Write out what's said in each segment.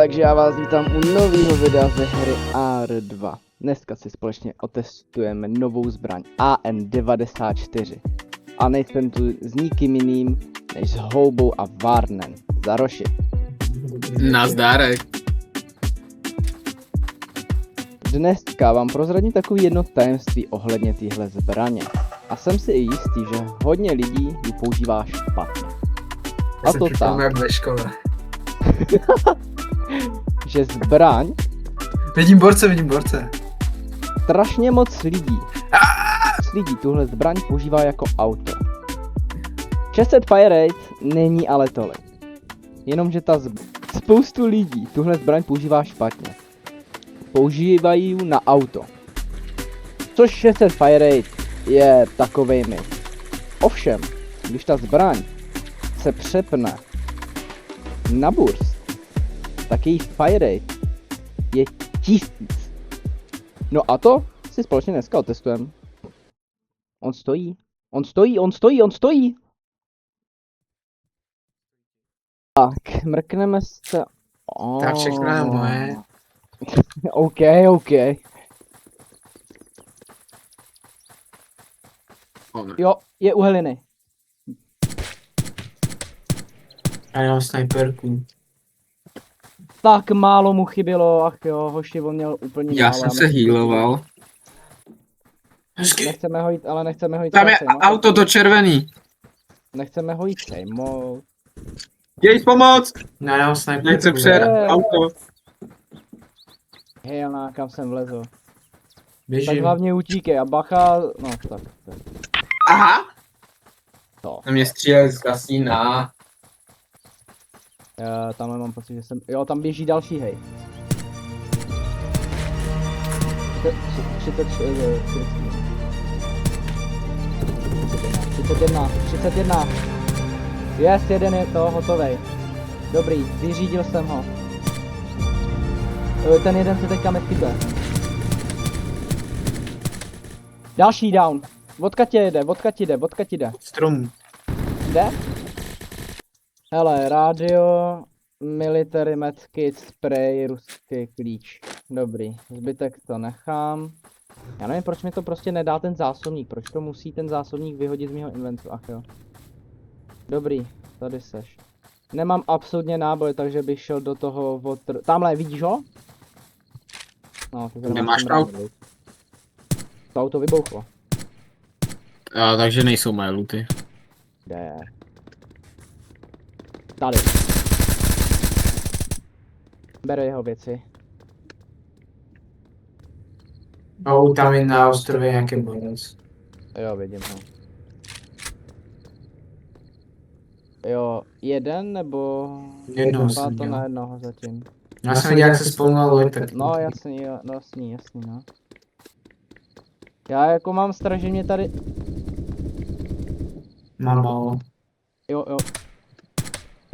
Takže já vás vítám u nového videa ze hry AR2. Dneska si společně otestujeme novou zbraň AN94. A nejsem tu s nikým jiným než s Houbou a Warnem. Zaroši. Nazdárek. Dneska vám prozradím takový jedno tajemství ohledně téhle zbraně. A jsem si i jistý, že hodně lidí ji používá špatně. A to tak, jak ve škole. že zbraň Vidím borce. strašně moc lidí tuhle zbraň používá jako auto. 600 fire rate není ale tolik. Jenomže spoustu lidí tuhle zbraň používá špatně. Používají ji na auto. Což 600 fire rate je takovej myt. Ovšem, když ta zbraň se přepne na burst, tak její fire rate je 1000. No a to si společně dneska otestujeme. On stojí. Tak, mrkneme se. Tak všechno je moje. OK. Jo, je u Heliny. Já mám snajperku. Tak málo mu chybělo, ach jo, hoši, on měl úplně Já málo. jsem se healoval. Nechceme ho jít Tam je sejmout. auto to červený. Nechceme ho jít sejmout. Jej pomoc! Ne, já mám snajperku. Nechce přejet auto. Hejana, kam jsem vlezl. Tak Běžím. hlavně utíkej a bacha, no tak. Aha! To. Na mě střílel z kasína. Tamhle mám pocit, že jsem, jo, tam běží další, hej. 31. Yes, jeden je to, hotovej. Dobrý, vyřídil jsem ho. Ten jeden se teďka medkituje. Další down. Odkud jde? Strom. Jde? Hele, radio, military medkit, spray, ruský klíč. Dobrý, zbytek to nechám. Já nevím, proč mi to prostě nedá ten zásobník, proč to musí ten zásobník vyhodit z mého inventu, ach jo. Dobrý, tady seš. Nemám absolutně náboj, takže bych šel do toho tamhle, vidíš ho? No, to Nemáš auto? To auto vybouchlo. Takže nejsou moje looty. Kde? Tady. Beru jeho věci. Tam je na ostrově nějaký bonus. Jo, vidím ho. Jo, jeden nebo... Jednoho Vypadá jsem to měl. na jednoho zatím. Já jsem viděl, jak se spolnul loď, tak... No jasný, jo, no, jasný, no. Já jako mám strach, že mě tady... Mám málo. Jo.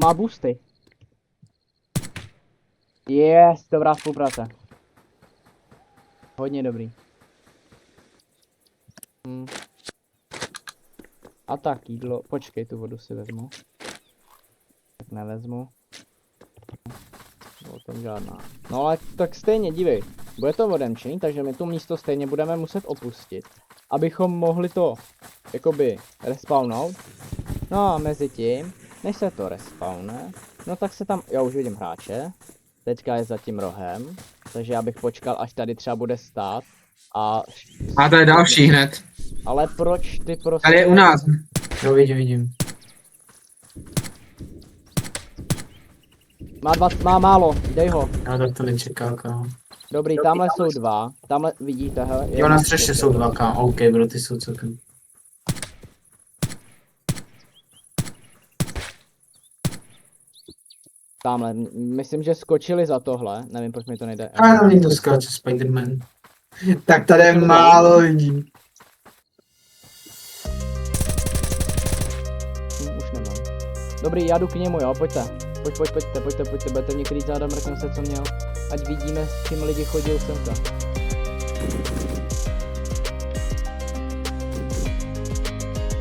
Má boosty. Yes, dobrá spolupráce. Hodně dobrý. A tak, jídlo. Počkej, tu vodu si vezmu. Tak nevezmu. O tom žádná. No ale tak stejně, dívej. Bude to odemčený, takže my to místo stejně budeme muset opustit. Abychom mohli to, jakoby, respawnout. No a mezi tím, než se to respawne, no tak se tam, já už vidím hráče. Teďka je za tím rohem, takže já bych počkal, až tady třeba bude stát a... A to je další hned. Ale proč ty prostě... Tady je u nás. Jo, vidím. Má málo, dej ho. Já tak to nečekal, kámo. Dobrý, tamhle jsou dva, tamhle vidíte, hele. Jo, na střeše jsou dva, kámo. OK, bro, ty jsou celkem. Tamhle, myslím, že skočili za tohle, nevím, proč mi to nejde. A na mě to skáče Spiderman. Tak tady je málo lidí. Už nemám. Dobrý, já jdu k němu, jo, pojďte, budete mě krýt záda, mrknem se, co měl. Ať vidíme, s čím lidi chodí semka.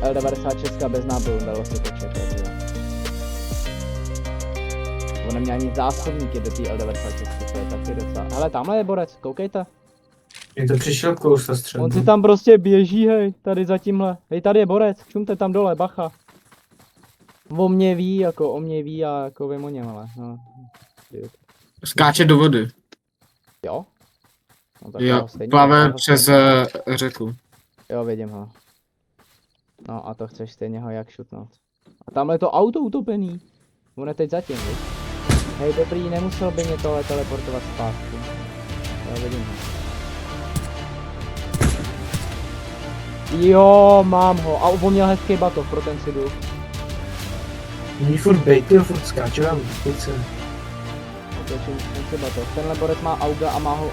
L96 bez nábojů, dalo se to čekat, jo. neměl ani zásobníky do té L96, to je taky docela. Hele, tamhle je borec, koukejte. Mě to přišel klous na středu. On si tam prostě běží, hej, tady za tímhle. Hej, tady je borec, šumte tam dole, bacha. O mě ví a jako vím o něm, ale no. Skáče do vody. Jo? No, tak já Jo, ho stejně plave já ho přes stejně- řeku. Jo, vidím ho. No a to chceš stejně ho jak šutnout. A tamhle je to auto utopený. On je teď zatím, víš? Hej, dobrý, nemusel by mě tohle teleportovat zpátky. Jo, vidím ho. Jo, mám ho. A on měl hezký batoh, pro ten si jdu. Ní furt bejty, furt skáče vám více. Otočím si batoh. Tenhle borec má auga a má ho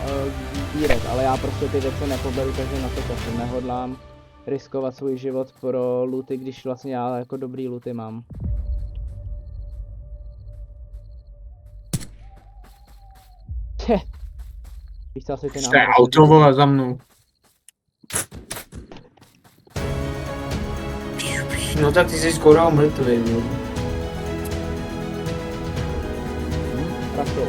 dírek, ale já prostě ty věci nepoberu, takže na to prostě nehodlám riskovat svůj život pro looty, když vlastně já jako dobrý looty mám. Tě. Víš co, asi ty To je auto, vole, za mnou. No tak ty jsi skoro mrtvý, jo. Prašou.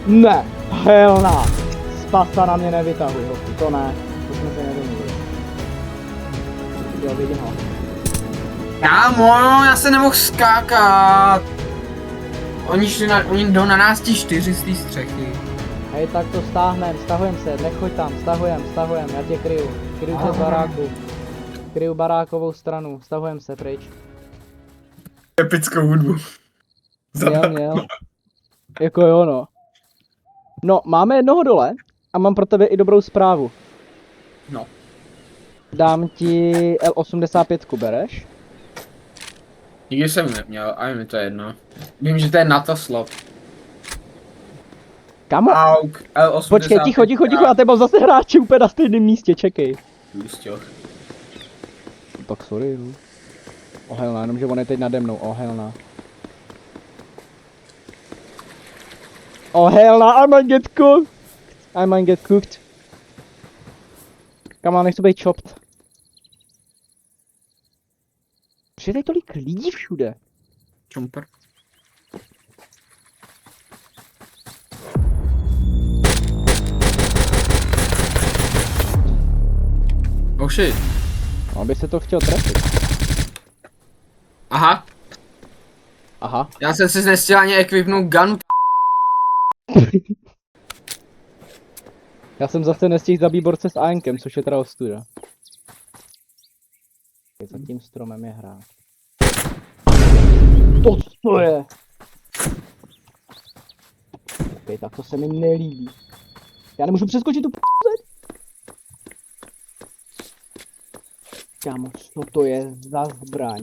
Ne, helna. Spasa na mě nevytahuj, hochu, to ne. To jsme se nedomluvili. Jo, vidím ho. Kámo, já se nemohl skákat. Oni jdou na nás ti 4 z té střechy. Hej, tak to stahujem se, nechoď tam, stahujem, já tě kryju. Kryju tě z baráku. Kryju barákovou stranu, stahujem se pryč. Epickou hudbu. Měl. Jako jo, no. No, máme jednoho dole a mám pro tebe i dobrou zprávu. No. Dám ti L85, bereš? Nikdy jsem neměl, a je mi to jedno. Vím, že to je NATO slop. Kamo? Auk, L85. Počkej, ticho, já teba zase hráči úplně na stejném místě, čekej. Pustil. Tak sorry, no. Ohelná, jenomže on je teď nade mnou, ohelná. Ohelná, I might get cooked. I might get cooked. Come on, nechci být chopped. Proč je tady tolik lidí všude? Jumper. Oh shit. No, aby se to chtěl trefit. Aha, Aha. já jsem si nestihl ani equipnout gun. Já jsem zase nestihl zabít borce s ANkem, což je teda ostuda. Za tím stromem je hráč. To co je? Ok, tak to se mi nelíbí. Já nemůžu přeskočit tu p***zeď. Kámo, co to je za zbraň?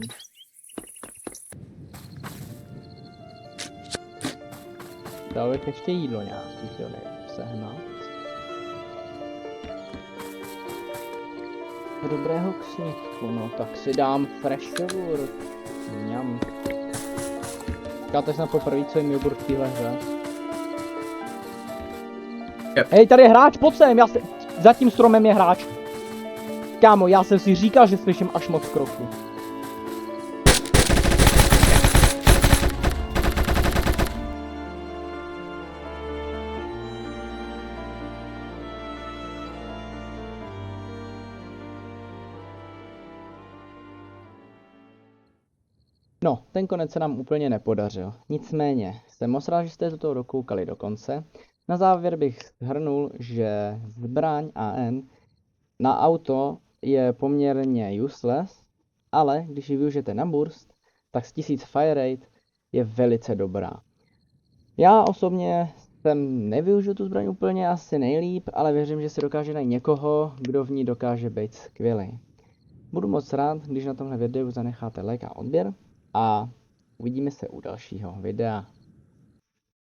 Dal bych ještě jídlo nějaký, jo, sehnat. Dobrého ksničku, no tak si dám freshovur. Mňam. Říkáte snad poprvé, co jim jogurt v téhle hře? Yep. Hej, tady je hráč, pojď sem, za tím stromem je hráč. Kámo, já jsem si říkal, že slyším až moc kroků. No, ten konec se nám úplně nepodařil. Nicméně, jsem moc rád, že jste do toho dokoukali do konce. Na závěr bych shrnul, že zbraň AN na auto je poměrně useless, ale když ji využijete na burst, tak z 1000 fire rate je velice dobrá. Já osobně jsem nevyužil tu zbraň úplně asi nejlíp, ale věřím, že si dokáže najít někoho, kdo v ní dokáže být skvělý. Budu moc rád, když na tomhle videu zanecháte like a odběr a uvidíme se u dalšího videa.